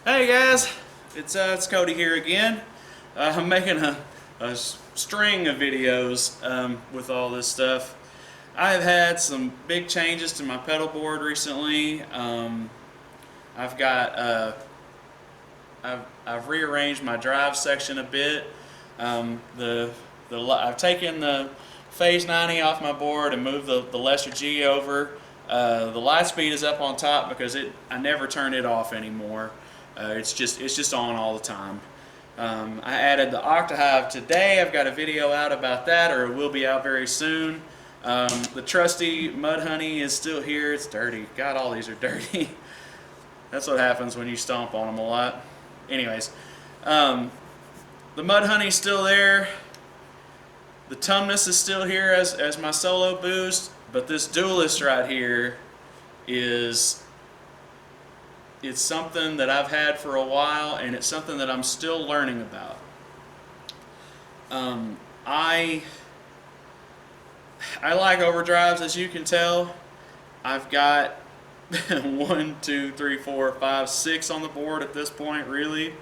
Hey guys, it's Cody here again. I'm making a string of videos with all this stuff. I've had some big changes to my pedal board recently. I've got I've rearranged my drive section a bit. I've taken the phase 90 off my board and moved the lesser G over. The light speed is up on top because I never turn it off anymore. It's just on all the time. I added the Octahive today. I've got a video out about that, or it will be out very soon. The trusty Mud Honey is still here. It's dirty. God, all these are dirty. That's what happens when you stomp on them a lot. Anyways, the Mud Honey's still there. The Tumnus is still here as my solo boost, but this Duelist right here it's something that I've had for a while, and it's something that I'm still learning about. I like overdrives, as you can tell. I've got 1, 2, 3, 4, 5, 6 on the board at this point, really.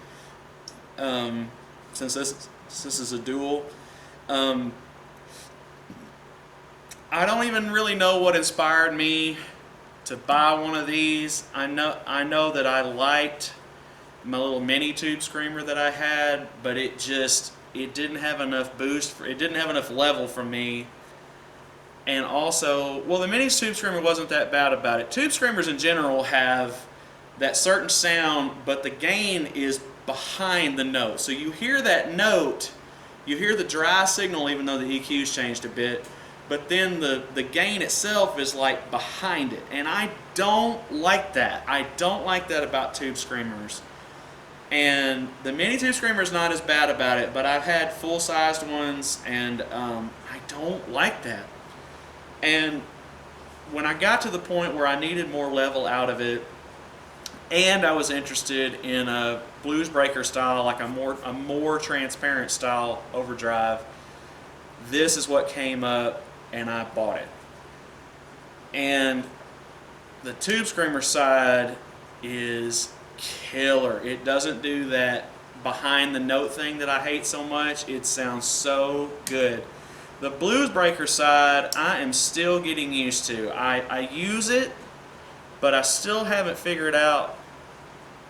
Since this is a duel. I don't even really know what inspired me to buy one of these. I know that I liked my little mini tube screamer that I had, but it didn't have enough boost. It didn't have enough level for me. And also, well, the mini tube screamer wasn't that bad about it. Tube screamers in general have that certain sound, but the gain is behind the note. So you hear that note, you hear the dry signal even though the EQ's changed a bit, but then the gain itself is like behind it. And I don't like that. I don't like that about tube screamers. And the mini tube screamer is not as bad about it, but I've had full-sized ones, and I don't like that. And when I got to the point where I needed more level out of it, and I was interested in a blues breaker style, like a more transparent style overdrive, this is what came up, and I bought it. And the tube screamer side is killer. It doesn't do that behind the note thing that I hate so much. It sounds so good. The blues breaker side, I am still getting used to. I use it, but I still haven't figured out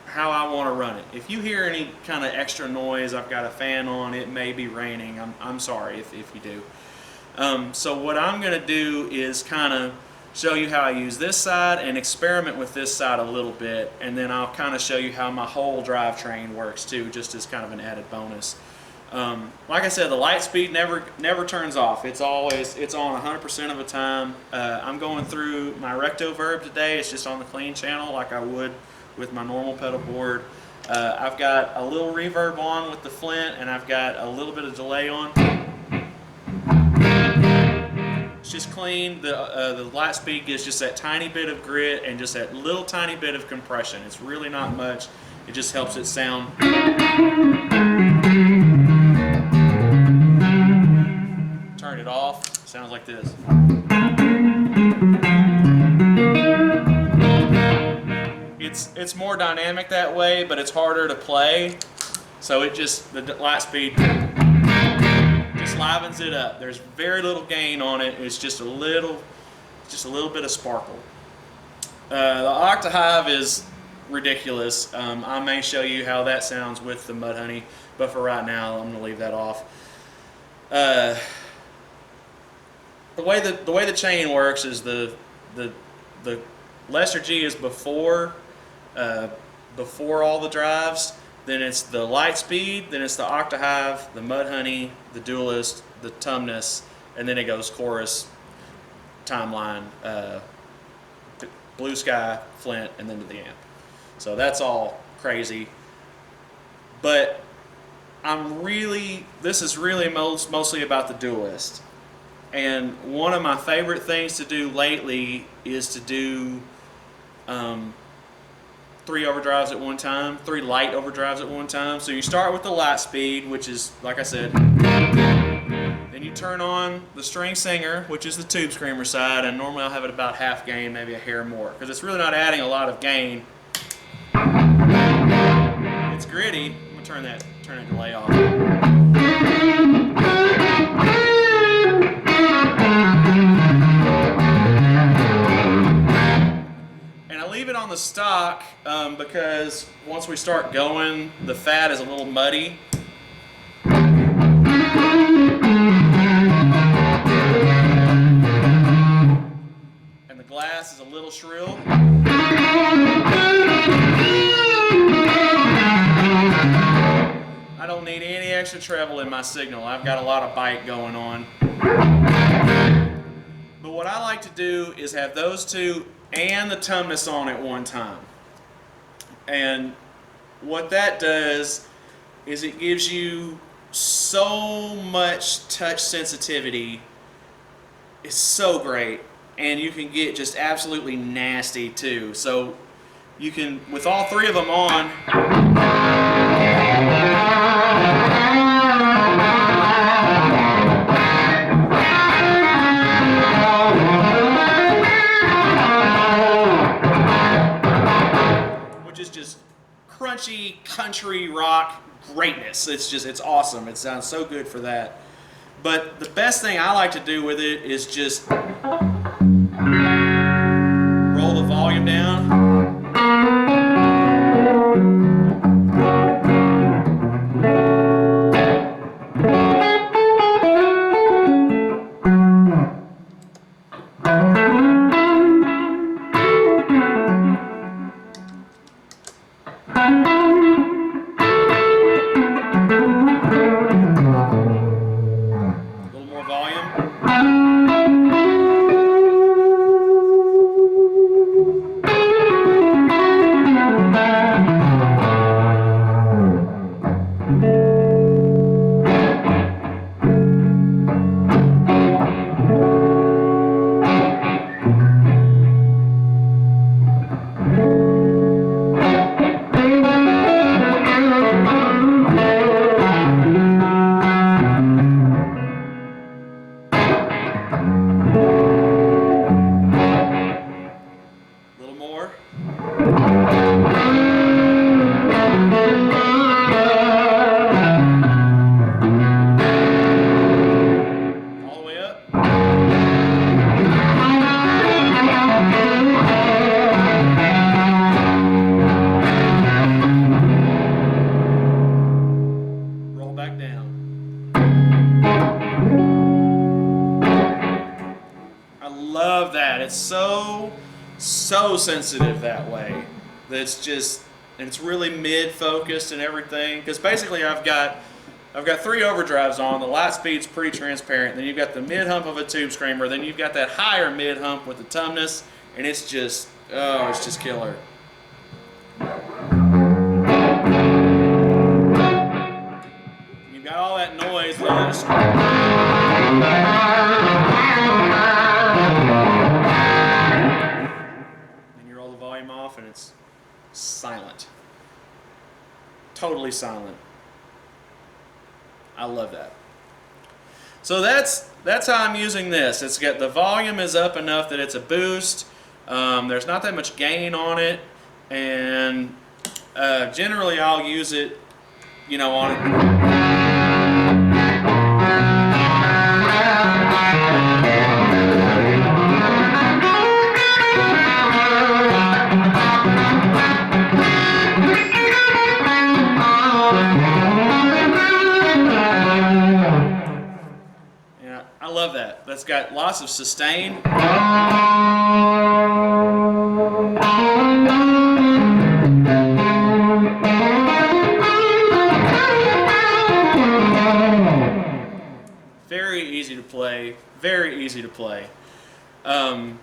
how I want to run it. If you hear any kind of extra noise, I've got a fan on, it may be raining. I'm sorry if you do. So what I'm going to do is kind of show you how I use this side and experiment with this side a little bit, and then I'll kind of show you how my whole drivetrain works too, just as kind of an added bonus. Like I said, the light speed never turns off. It's on 100% of the time. I'm going through my recto verb today. It's just on the clean channel like I would with my normal pedal board. I've got a little reverb on with the Flint, and I've got a little bit of delay on. It's just clean. The light speed gives just that tiny bit of grit and just that little tiny bit of compression. It's really not much. It just helps it sound. Turn it off. Sounds like this. It's more dynamic that way, but it's harder to play. So the light speed just livens it up. There's very little gain on it. It's just a little bit of sparkle. The Octahive is ridiculous. I may show you how that sounds with the Mud Honey, but for right now, I'm gonna leave that off. The way the chain works is the lesser G is before all the drives. Then it's the light speed, then it's the Octahive, the Mud Honey, the Duelist, the Tumnus, and then it goes chorus, timeline, blue sky, Flint, and then to the amp. So that's all crazy. But this is really mostly about the Duelist. And one of my favorite things to do lately is to do 3 overdrives at one time, 3 light overdrives at one time. So you start with the light speed, which is, like I said, then you turn on the string singer, which is the tube screamer side, and normally I'll have it about half gain, maybe a hair more, because it's really not adding a lot of gain. gets gritty, I'm gonna turn that delay off. And I leave it on the stock because once we start going, the fat is a little muddy. And the glass is a little shrill. I don't need any extra treble in my signal. I've got a lot of bite going on. But what I like to do is have those two and the tumnus on at one time. And what that does is it gives you so much touch sensitivity. It's so great. And you can get just absolutely nasty too. So you can, with all three of them on, which is just crunchy country rock greatness. It's awesome. It sounds so good for that. But the best thing I like to do with it is just roll the volume down. It's so sensitive that way. That's just, and it's really mid-focused and everything. Because basically, I've got three overdrives on. The light speed's pretty transparent. Then you've got the mid hump of a tube screamer. Then you've got that higher mid hump with the tumnus, and it's just, oh, it's just killer. You've got all that noise. Off and it's silent, totally silent. I love that. So that's how I'm using this. It's got, the volume is up enough that it's a boost. There's not that much gain on it, and generally I'll use it, you know, on I love that. That's got lots of sustain. Very easy to play. Very easy to play. And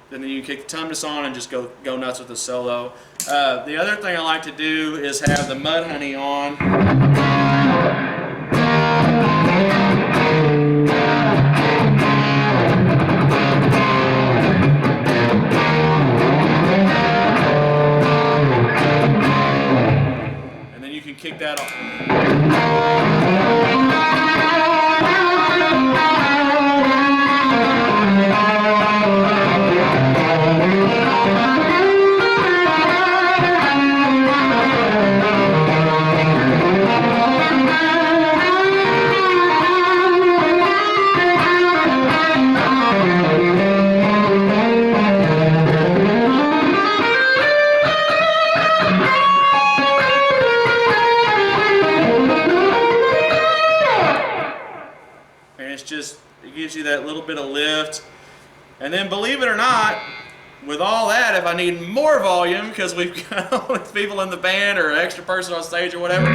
then you can kick the tumnus on and just go nuts with the solo. The other thing I like to do is have the Mudhoney on. Kick that off. bit of lift. And then, believe it or not, with all that, if I need more volume, because we've got all these people in the band or an extra person on stage or whatever,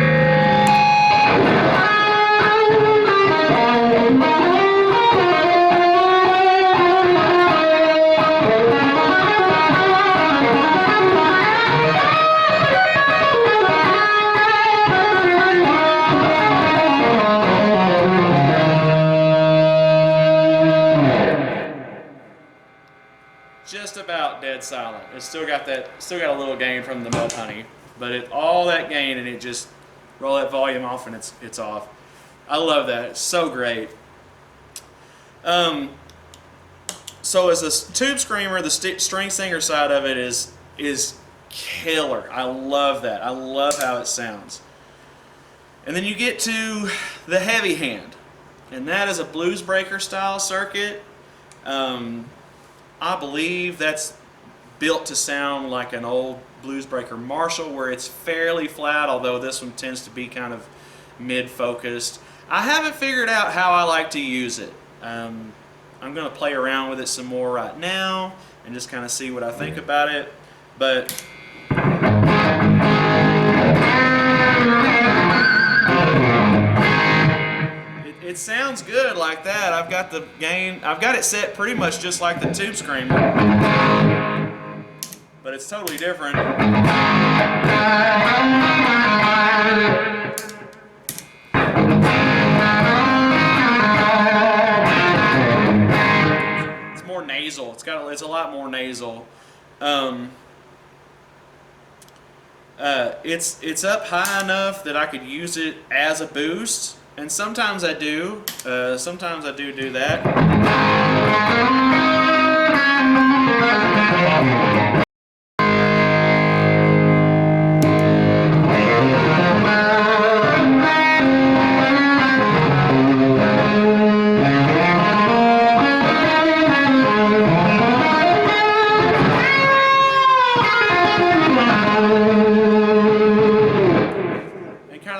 just about dead silent. It's still got a little gain from the mud honey, but all that gain, and it just roll that volume off and it's off. I love that. It's so great. So as a tube screamer, the string singer side of it is killer. I love that. I love how it sounds. And then you get to the heavy hand, and that is a blues breaker style circuit. I believe that's built to sound like an old blues breaker Marshall, where it's fairly flat, although this one tends to be kind of mid-focused. I haven't figured out how I like to use it. I'm going to play around with it some more right now and just kind of see what I think about it. But it sounds good like that. I've got the gain, I've got it set pretty much just like the tube screamer, but it's totally different. It's more nasal. It's a lot more nasal. It's up high enough that I could use it as a boost, and sometimes I do. Sometimes I do that.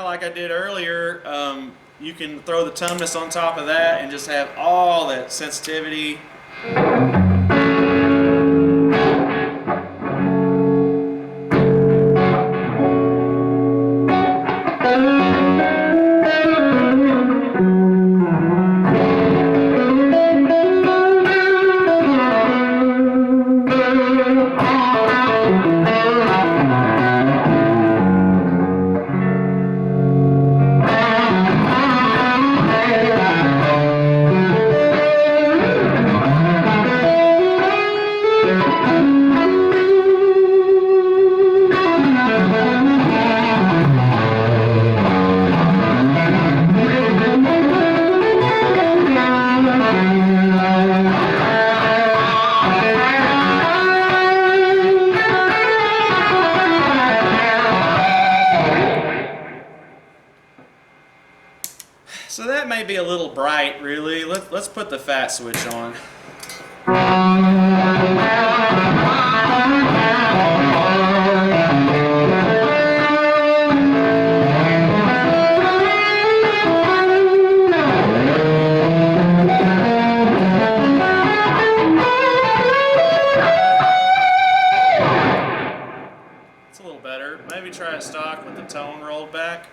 Like I did earlier, you can throw the tumness on top of that and just have all that sensitivity. So that may be a little bright, really. Let's put the fat switch on. It's a little better. Maybe try it stock with the tone rolled back.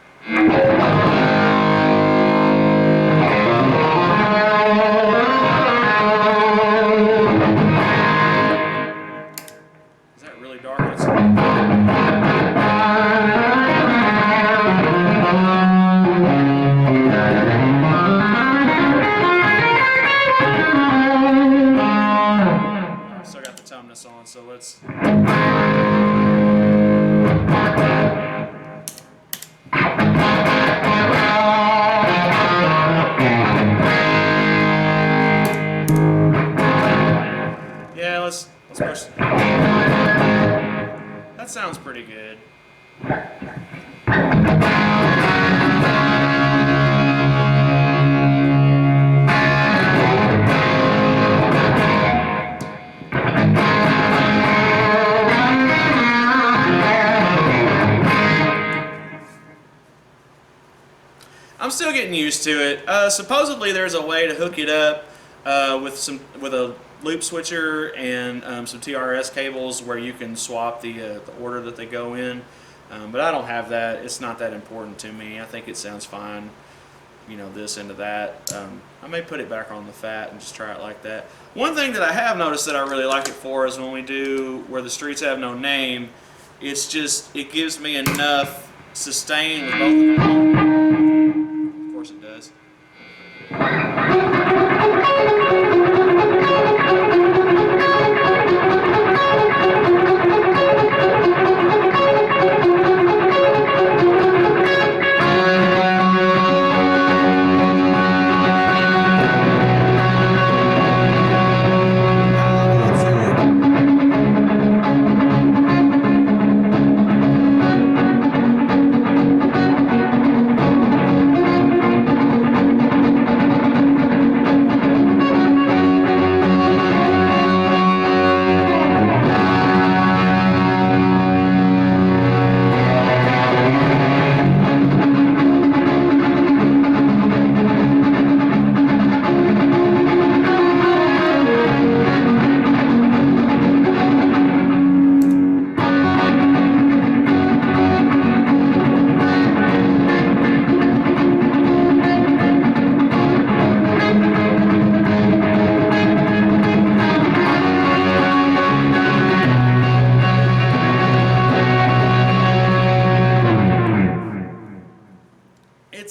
Is that really dark? Still got the tumness on, so let's. Let's push. That sounds pretty good. I'm still getting used to it. Supposedly there's a way to hook it up with a loop switcher and some TRS cables where you can swap the order that they go in. But I don't have that. It's not that important to me. I think it sounds fine. You know, this into that. I may put it back on the fat and just try it like that. One thing that I have noticed that I really like it for is when we do Where the Streets Have No Name, it gives me enough sustain with both of them. Of course it does.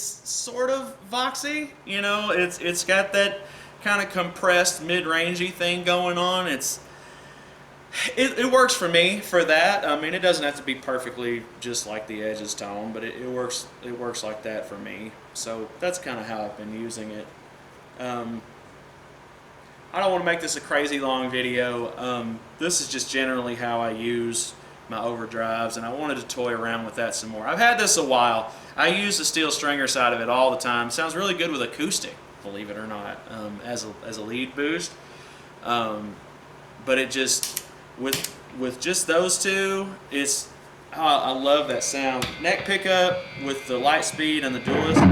Sort of voxy, you know. It's got that kind of compressed mid-rangey thing going on. It works for me for that. I mean, it doesn't have to be perfectly just like the Edge's tone, but it works like that for me. So that's kind of how I've been using it. I don't want to make this a crazy long video. This is just generally how I use my overdrives, and I wanted to toy around with that some more. I've had this a while. I use the steel stringer side of it all the time. It sounds really good with acoustic, believe it or not, as a lead boost. But it just with just those two, I love that sound. Neck pickup with the light speed and the Duelist.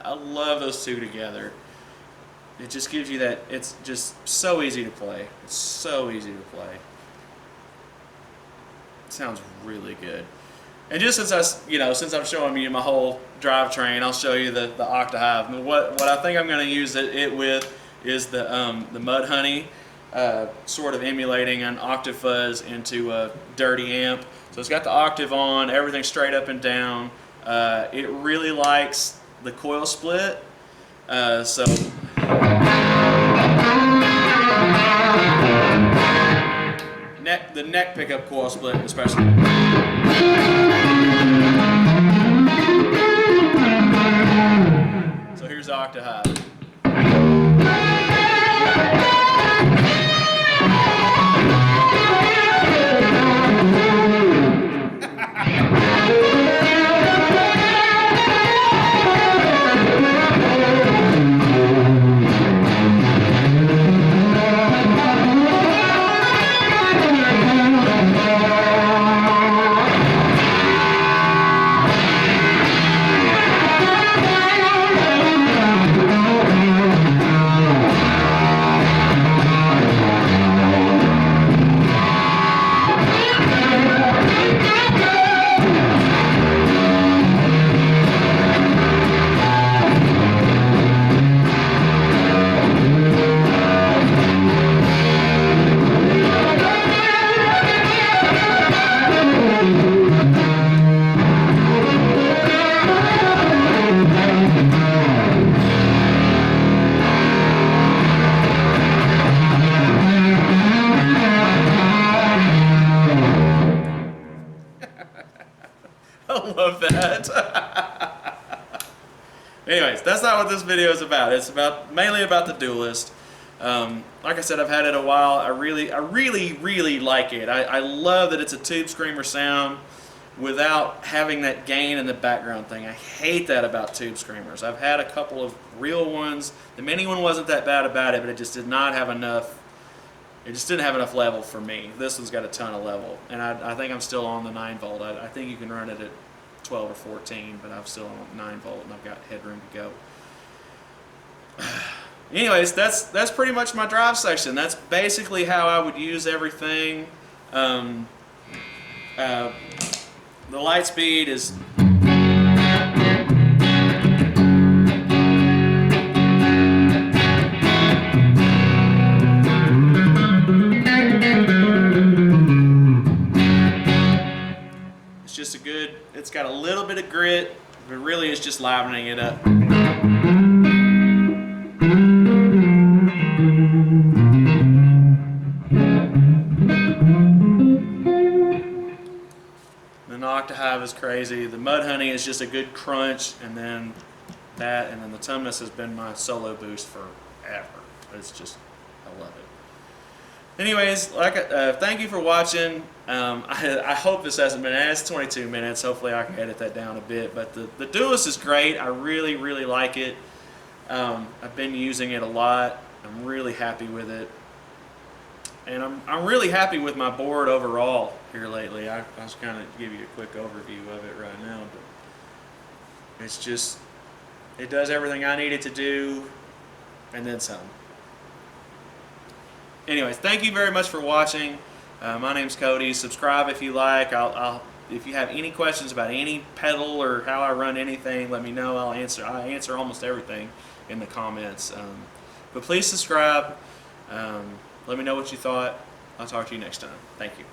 I love those two together. It just gives you that, it's just so easy to play. It's so easy to play. It sounds really good. And just since I'm showing you my whole drivetrain, I'll show you the Octahive. What I think I'm going to use it with is the Mudhoney, sort of emulating an octave fuzz into a dirty amp. So it's got the octave on, everything straight up and down. It really likes the coil split. So the neck pickup coil split especially. So here's the Octahive. I love that. Anyways, that's not what this video is about. It's mainly about the Duelist. Like I said, I've had it a while. I really like it. I love that it's a tube screamer sound without having that gain in the background thing. I hate that about tube screamers. I've had a couple of real ones. The mini one wasn't that bad about it, but it just did not have enough. It just didn't have enough level for me. This one's got a ton of level, and I think I'm still on the 9 volt. I think you can run it at 12 or 14, but I'm still on 9 volt, and I've got headroom to go. Anyways, that's pretty much my drive section. That's basically how I would use everything. The light speed is just a good, it's got a little bit of grit, but really it's just livening it up. Then the Octahive is crazy. The Mudhoney is just a good crunch, and then that, and then the Tumnus has been my solo boost forever. It's just, I love it. Anyways, thank you for watching. I hope this hasn't been, it's 22 minutes. Hopefully I can edit that down a bit. But the Duelist is great. I really like it. I've been using it a lot. I'm really happy with it. And I'm really happy with my board overall here lately. I was kind of give you a quick overview of it right now. But it's just, it does everything I need it to do, and then some. Anyways, thank you very much for watching. My name's Cody. Subscribe if you like. If you have any questions about any pedal or how I run anything, let me know. I answer almost everything in the comments. But please subscribe. Let me know what you thought. I'll talk to you next time. Thank you.